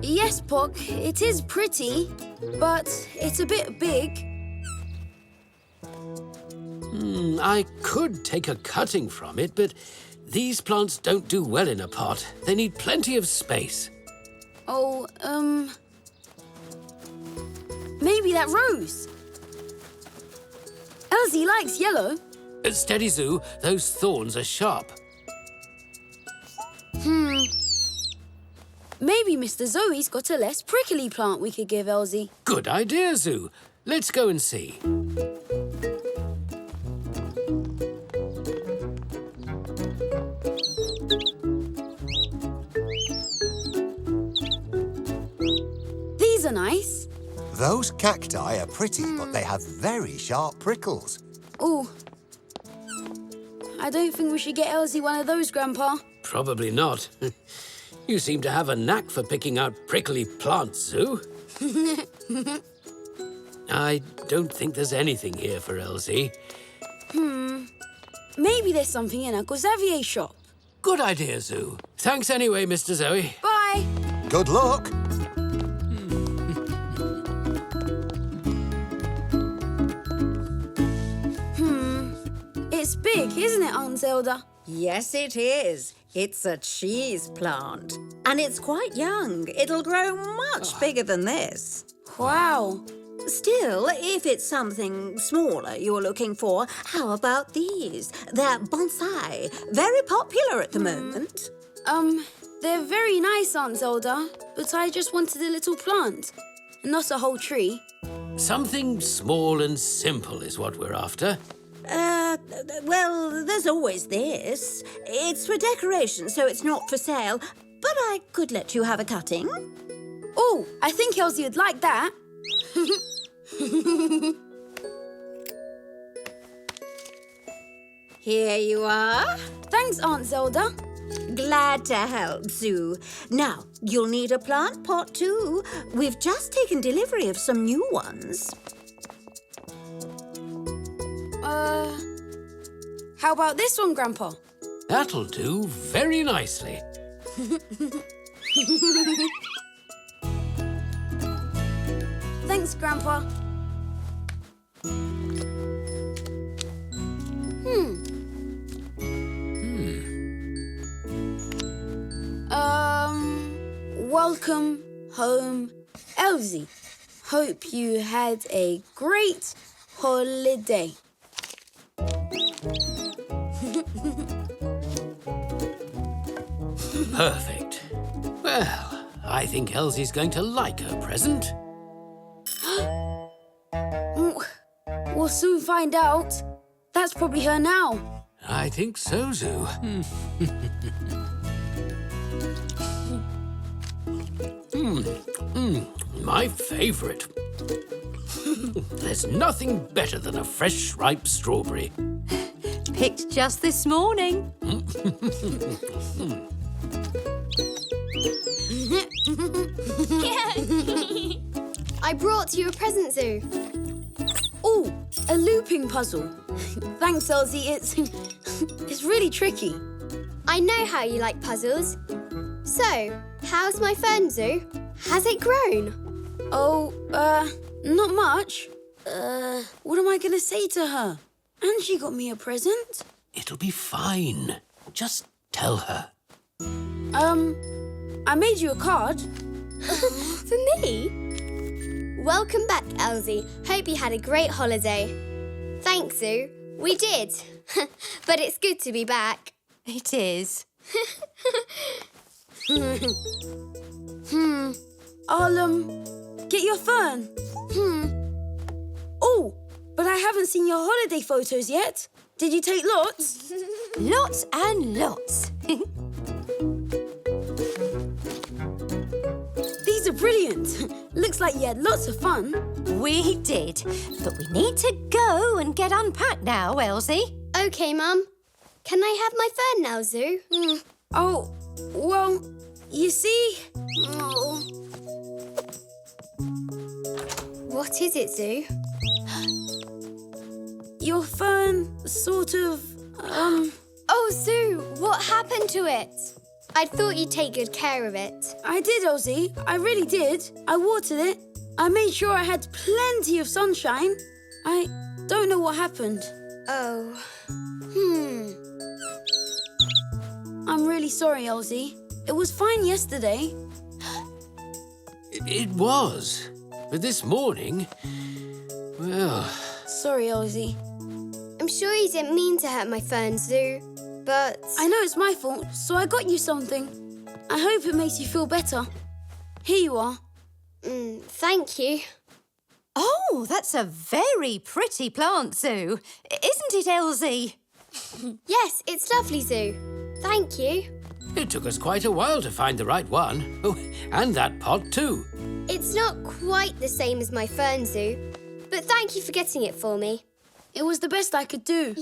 Speaker 1: Yes, Puck, it is pretty, but it's a bit big.
Speaker 3: I could take a cutting from it, but these plants don't do well in a pot. They need plenty of space.
Speaker 1: Oh, maybe that rose. Elzee likes yellow.
Speaker 3: Steady, ZOU. Those thorns are sharp.
Speaker 1: Maybe Mr. Zoe's got a less prickly plant we could give Elzee.
Speaker 3: Good idea, ZOU. Let's go and see.
Speaker 1: These are nice.
Speaker 11: Those cacti are pretty, but they have very sharp prickles.
Speaker 1: Oh, I don't think we should get Elzee one of those, Grandpa.
Speaker 3: Probably not. You seem to have a knack for picking out prickly plants, ZOU. I don't think there's anything here for Elzee.
Speaker 1: Maybe there's something in Uncle Xavier's shop.
Speaker 3: Good idea, ZOU. Thanks anyway, Mr. Zoe.
Speaker 1: Bye.
Speaker 11: Good luck.
Speaker 1: It's big, isn't it, Aunt Zelda?
Speaker 12: Yes, it is. It's a cheese plant. And it's quite young. It'll grow much bigger than this.
Speaker 1: Wow.
Speaker 12: Still, if it's something smaller you're looking for, how about these? They're bonsai. Very popular at the moment.
Speaker 1: They're very nice, Aunt Zelda, but I just wanted a little plant, not a whole tree.
Speaker 3: Something small and simple is what we're after.
Speaker 12: Well, there's always this. It's for decoration, so it's not for sale. But I could let you have a cutting.
Speaker 1: Oh, I think Elzee would like that.
Speaker 12: Here you are.
Speaker 1: Thanks, Aunt Zelda.
Speaker 12: Glad to help, ZOU. Now, you'll need a plant pot too. We've just taken delivery of some new ones.
Speaker 1: How about this one, Grandpa?
Speaker 3: That'll do very nicely.
Speaker 1: Thanks, Grandpa. Welcome home, Elzee. Hope you had a great holiday.
Speaker 3: Perfect. Well, I think Elzee's going to like her present.
Speaker 1: We'll soon find out. That's probably her now.
Speaker 3: I think so, ZOU. My favourite. There's nothing better than a fresh, ripe strawberry.
Speaker 5: Picked just this morning.
Speaker 4: I brought you a present, Zoo.
Speaker 1: Oh, a looping puzzle. Thanks, Elzee. It's really tricky.
Speaker 4: I know how you like puzzles. So, how's my fern, Zoo? Has it grown?
Speaker 1: Oh, not much. What am I going to say to her? And she got me a present.
Speaker 3: It'll be fine. Just tell her.
Speaker 1: I made you a card.
Speaker 4: For me? Welcome back, Elzee. Hope you had a great holiday. Thanks, Zoo. We did. But it's good to be back.
Speaker 5: It is.
Speaker 1: I'll, get your fern. Oh, but I haven't seen your holiday photos yet. Did you take lots?
Speaker 5: Lots and lots.
Speaker 1: These are brilliant. Looks like you had lots of fun.
Speaker 5: We did. But we need to go and get unpacked now, Elzee.
Speaker 4: OK, Mum. Can I have my fern now, Zoo?
Speaker 1: Oh, well, you see... Oh.
Speaker 4: What is it, Zoo?
Speaker 1: Your fern sort of,
Speaker 4: Oh, Zoo, what happened to it? I thought you'd take good care of it.
Speaker 1: I did, Elzee. I really did. I watered it. I made sure I had plenty of sunshine. I don't know what happened.
Speaker 4: Oh.
Speaker 1: I'm really sorry, Elzee. It was fine yesterday.
Speaker 3: It was. But this morning... Well...
Speaker 1: Sorry, Elzee.
Speaker 4: I'm sure you didn't mean to hurt my fern, Zoo, but...
Speaker 1: I know it's my fault, so I got you something. I hope it makes you feel better. Here you are.
Speaker 4: Thank you.
Speaker 5: Oh, that's a very pretty plant, Zoo. Isn't it, Elzee?
Speaker 4: Yes, it's lovely, Zoo. Thank you.
Speaker 3: It took us quite a while to find the right one. Oh, and that pot too.
Speaker 4: It's not quite the same as my fern, Zoo, but thank you for getting it for me.
Speaker 1: It was the best I could do.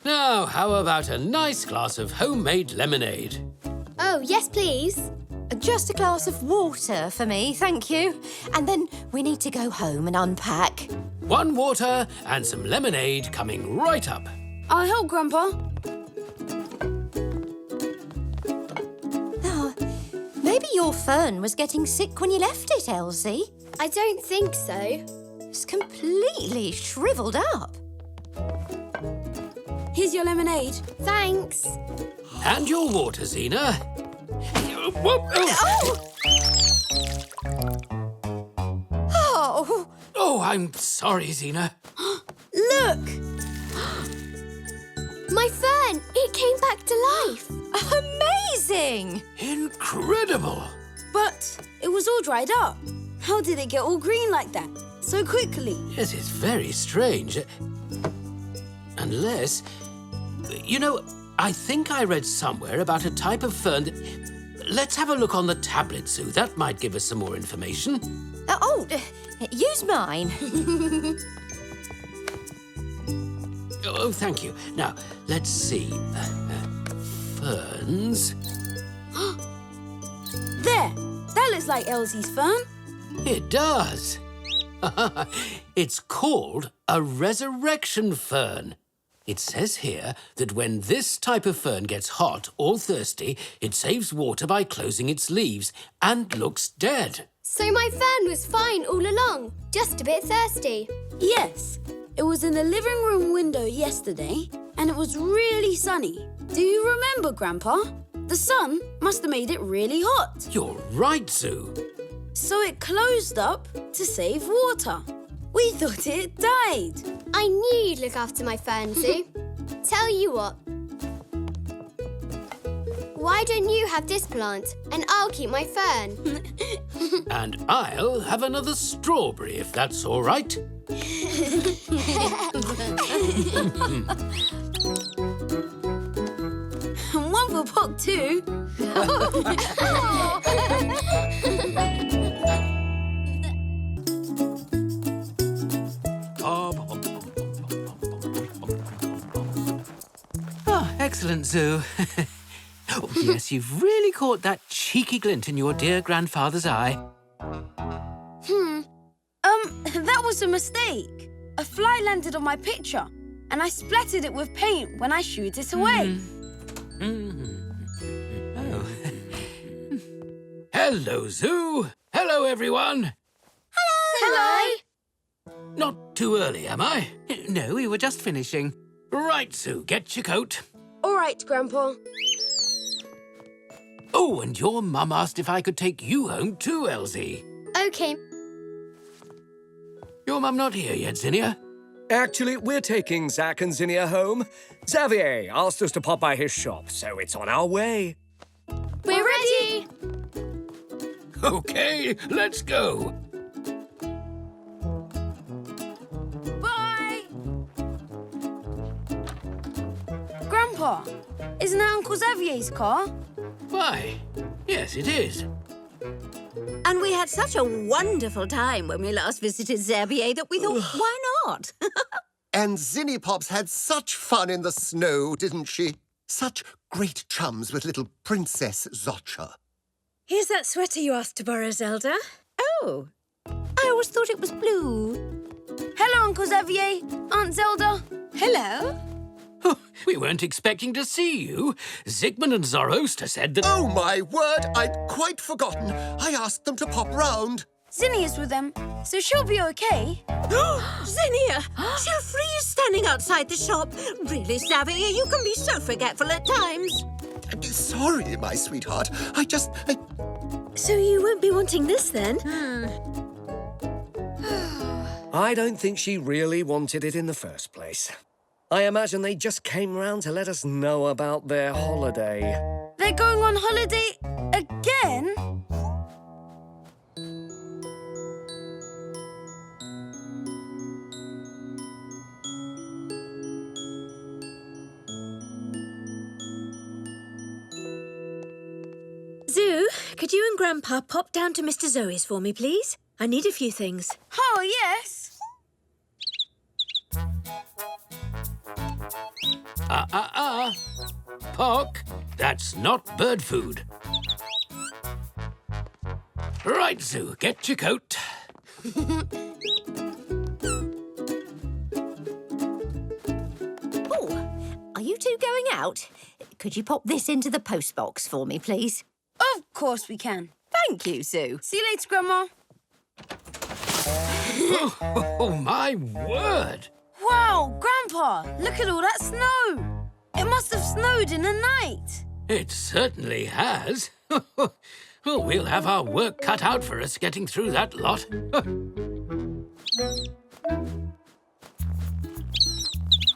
Speaker 3: Now, how about a nice glass of homemade lemonade?
Speaker 4: Oh, yes, please.
Speaker 5: Just a glass of water for me, thank you. And then we need to go home and unpack.
Speaker 3: 1 water and some lemonade coming right up.
Speaker 1: I'll help, Grandpa.
Speaker 5: Oh, maybe your fern was getting sick when you left it, Elzee.
Speaker 4: I don't think so.
Speaker 5: It's completely shriveled up.
Speaker 1: Here's your lemonade.
Speaker 4: Thanks.
Speaker 3: And your water, Zena.
Speaker 5: Oh!
Speaker 3: Oh, I'm sorry, Zena.
Speaker 1: Look!
Speaker 4: My fern! It came back to life.
Speaker 5: Amazing!
Speaker 3: Incredible!
Speaker 1: But it was all dried up. How did it get all green like that so quickly?
Speaker 3: Yes, it's very strange. Unless... You know, I think I read somewhere about a type of fern that... Let's have a look on the tablet, Zoo. That might give us some more information.
Speaker 5: Use mine.
Speaker 3: Oh, thank you. Now, let's see. Ferns.
Speaker 1: There! That looks like Elzee's fern.
Speaker 3: It does. It's called a resurrection fern. It says here that when this type of fern gets hot or thirsty, it saves water by closing its leaves and looks dead.
Speaker 4: So my fern was fine all along, just a bit thirsty.
Speaker 1: Yes. It was in the living room window yesterday, and it was really sunny. Do you remember, Grandpa? The sun must have made it really hot.
Speaker 3: You're right, Zoo.
Speaker 1: So it closed up to save water. We thought it died.
Speaker 4: I knew you'd look after my fern, Zoo. Tell you what. Why don't you have this plant and I'll keep my fern?
Speaker 3: And I'll have another strawberry, if that's all right.
Speaker 1: And one for Pop too.
Speaker 3: Oh, excellent, Zoo. Oh, yes, you've really caught that cheeky glint in your dear grandfather's eye.
Speaker 1: was a mistake. A fly landed on my picture, and I splattered it with paint when I shooed it away.
Speaker 3: Oh. Hello, Zoo. Hello, everyone.
Speaker 1: Hello.
Speaker 3: Not too early, am I?
Speaker 13: No, we were just finishing.
Speaker 3: Right, Zoo, get your coat.
Speaker 1: All right, Grandpa.
Speaker 3: Oh, and your mum asked if I could take you home too, Elzee.
Speaker 4: Okay.
Speaker 3: Your mum not here yet, Zinnia?
Speaker 6: Actually, we're taking Zach and Zinnia home. Xavier asked us to pop by his shop, so it's on our way.
Speaker 4: We're ready.
Speaker 3: Okay, let's go.
Speaker 1: Bye. Grandpa, isn't that Uncle Xavier's car?
Speaker 3: Why, yes, it is.
Speaker 12: And we had such a wonderful time when we last visited Xavier that we thought, why not?
Speaker 7: And Zinny Pops had such fun in the snow, didn't she? Such great chums with little Princess Zotcha.
Speaker 9: Here's that sweater you asked to borrow, Zelda.
Speaker 12: Oh, I always thought it was blue.
Speaker 1: Hello, Uncle Xavier. Aunt Zelda.
Speaker 12: Hello.
Speaker 3: Oh, we weren't expecting to see you. Zygmunt and Zoroaster said that...
Speaker 7: Oh, my word, I'd quite forgotten. I asked them to pop round.
Speaker 1: Zinnia's with them, so she'll be okay.
Speaker 12: Zinnia, she'll freeze standing outside the shop. Really, Xavier, you can be so forgetful at times.
Speaker 7: Sorry, my sweetheart.
Speaker 9: So you won't be wanting this then?
Speaker 6: I don't think she really wanted it in the first place. I imagine they just came round to let us know about their holiday.
Speaker 1: They're going on holiday again?
Speaker 9: Zoo, could you and Grandpa pop down to Mr. Zoe's for me, please? I need a few things.
Speaker 1: Oh, yes.
Speaker 3: Pock, that's not bird food. Right, Zoo, get your coat.
Speaker 5: Oh, are you two going out? Could you pop this into the postbox for me, please?
Speaker 1: Of course we can.
Speaker 5: Thank you, Sue.
Speaker 1: See you later, Grandma.
Speaker 3: Oh, my word!
Speaker 1: Wow, Grandpa, look at all that snow. It must have snowed in a night.
Speaker 3: It certainly has. Well, we'll have our work cut out for us getting through that lot.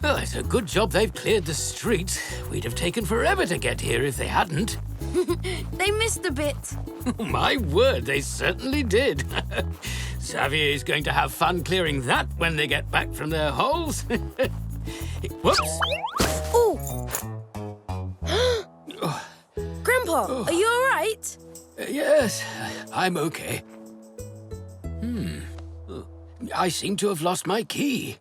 Speaker 3: Well, it's a good job they've cleared the streets. We'd have taken forever to get here if they hadn't.
Speaker 1: They missed a bit.
Speaker 3: My word, they certainly did. Xavier's going to have fun clearing that when they get back from their holes. Whoops.
Speaker 1: Oh! Grandpa, are you all right?
Speaker 3: Yes, I'm okay. I seem to have lost my key.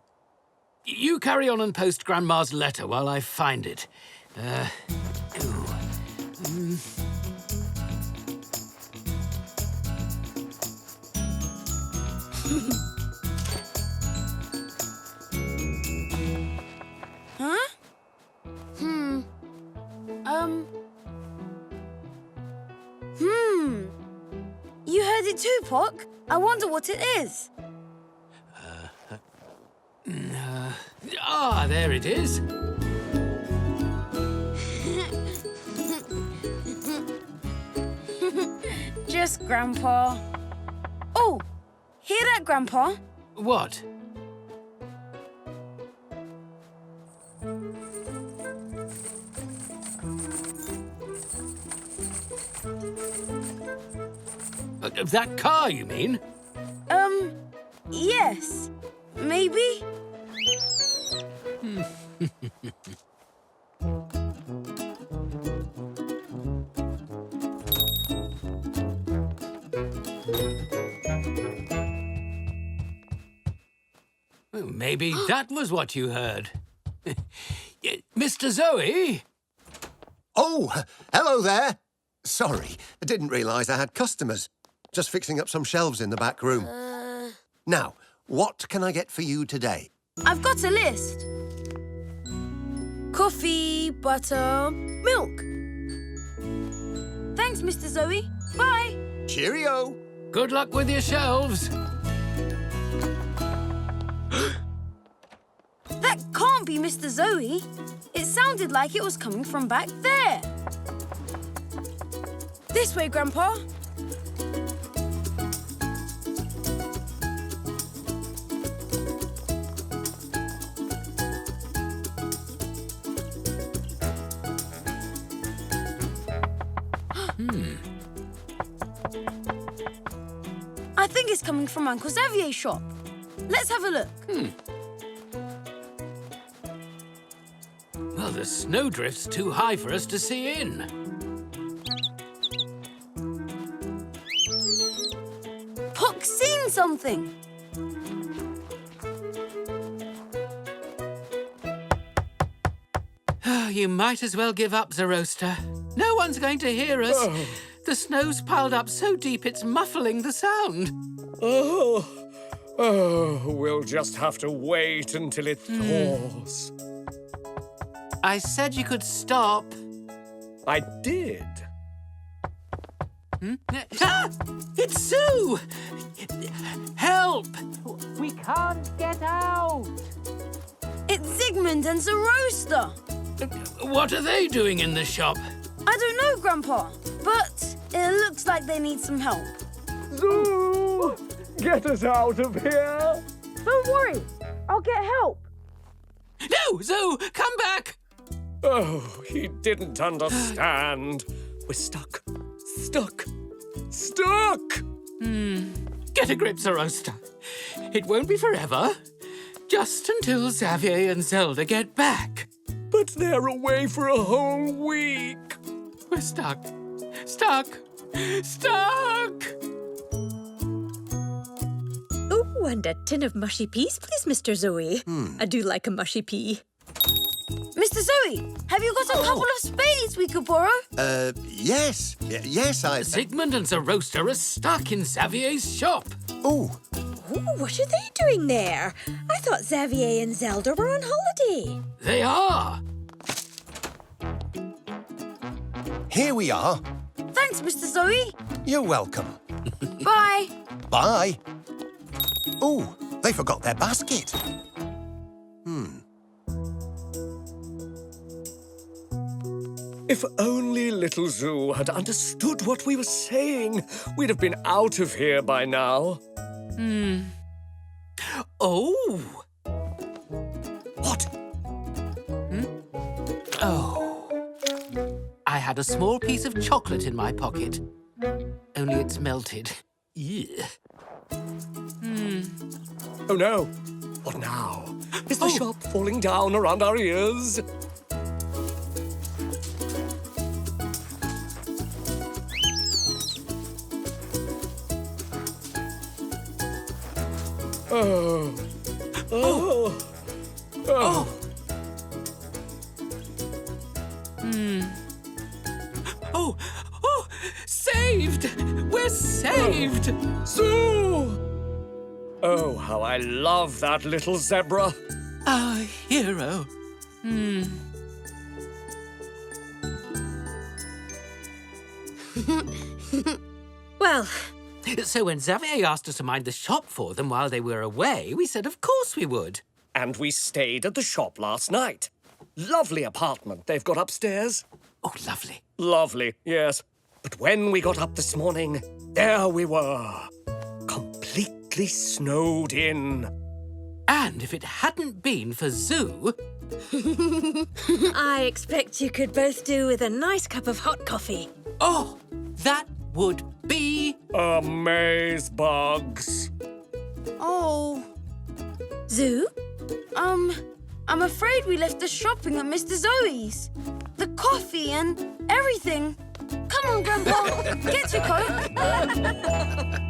Speaker 3: You carry on and post Grandma's letter while I find it.
Speaker 1: Huh? You heard it too, Pock. I wonder what it is.
Speaker 3: There it is.
Speaker 1: Just Grandpa. Oh, hear that, Grandpa?
Speaker 3: What? That car, you mean?
Speaker 1: Yes. Maybe?
Speaker 3: Well, maybe that was what you heard. Mr. Zoe?
Speaker 7: Oh, hello there. Sorry, I didn't realise I had customers. Just fixing up some shelves in the back room. Now, What can I get for you today?
Speaker 1: I've got a list. Coffee, butter, milk. Thanks, Mr. Zoe. Bye.
Speaker 7: Cheerio.
Speaker 3: Good luck with your shelves.
Speaker 1: That can't be Mr. Zoe. It sounded like it was coming from back there. This way, Grandpa. I think it's coming from Uncle Xavier's shop. Let's have a look.
Speaker 3: Well, the snowdrift's too high for us to see in.
Speaker 1: Puck's seen something.
Speaker 13: You might as well give up, Zoroaster. No one's going to hear us.
Speaker 6: Oh.
Speaker 13: The snow's piled up so deep it's muffling the sound.
Speaker 6: Oh, we'll just have to wait until it thaws.
Speaker 13: I said you could stop.
Speaker 6: I did.
Speaker 13: Ah! It's ZOU! Help! We can't get out!
Speaker 1: It's Zygmunt and Zoroaster.
Speaker 3: What are they doing in the shop?
Speaker 1: I don't know, Grandpa, but it looks like they need some help.
Speaker 6: ZOU! Get us out of here!
Speaker 1: Don't worry, I'll get help.
Speaker 13: No, ZOU, come back!
Speaker 6: Oh, he didn't understand. We're stuck. Stuck. Stuck!
Speaker 13: Get a grip, Zoroaster. It won't be forever. Just until Xavier and Zelda get back.
Speaker 6: But they're away for a whole week.
Speaker 13: We're stuck. Stuck. Stuck!
Speaker 9: Oh, and a tin of mushy peas, please, Mr. Zoe. I do like a mushy pea.
Speaker 1: Mr. Zoe, have you got a couple of spades we could borrow?
Speaker 7: Yes. Yes, I...
Speaker 3: Zygmunt and Zoroaster are stuck in Xavier's shop.
Speaker 7: Oh,
Speaker 9: Oh, what are they doing there? I thought Xavier and Zelda were on holiday.
Speaker 3: They are.
Speaker 7: here we are.
Speaker 1: Thanks, Mr. Zoe.
Speaker 7: You're welcome.
Speaker 1: Bye.
Speaker 7: Bye. Oh, they forgot their basket.
Speaker 6: If only little ZOU had understood what we were saying, we'd have been out of here by now.
Speaker 13: Oh!
Speaker 6: What?
Speaker 13: Oh. I had a small piece of chocolate in my pocket. Only it's melted. Yeah.
Speaker 6: Oh, no. What now? Is the shop falling down around our ears? Oh. Oh. Oh.
Speaker 13: Oh! Oh! Saved! We're saved!
Speaker 6: ZOU! Oh, how I love that little zebra.
Speaker 13: Our hero.
Speaker 9: Well,
Speaker 13: So when Xavier asked us to mind the shop for them while they were away, we said of course we would.
Speaker 6: And we stayed at the shop last night. Lovely apartment they've got upstairs.
Speaker 13: Oh, lovely.
Speaker 6: Lovely, yes. But when we got up this morning, there we were, completely snowed in.
Speaker 13: And if it hadn't been for ZOU...
Speaker 9: I expect you could both do with a nice cup of hot coffee.
Speaker 13: Oh, that would be...
Speaker 6: Amazebugs.
Speaker 1: Oh.
Speaker 9: ZOU?
Speaker 1: I'm afraid we left the shopping at Mr. Zoe's. The coffee and everything. Come on, Grandpa. Get your coat.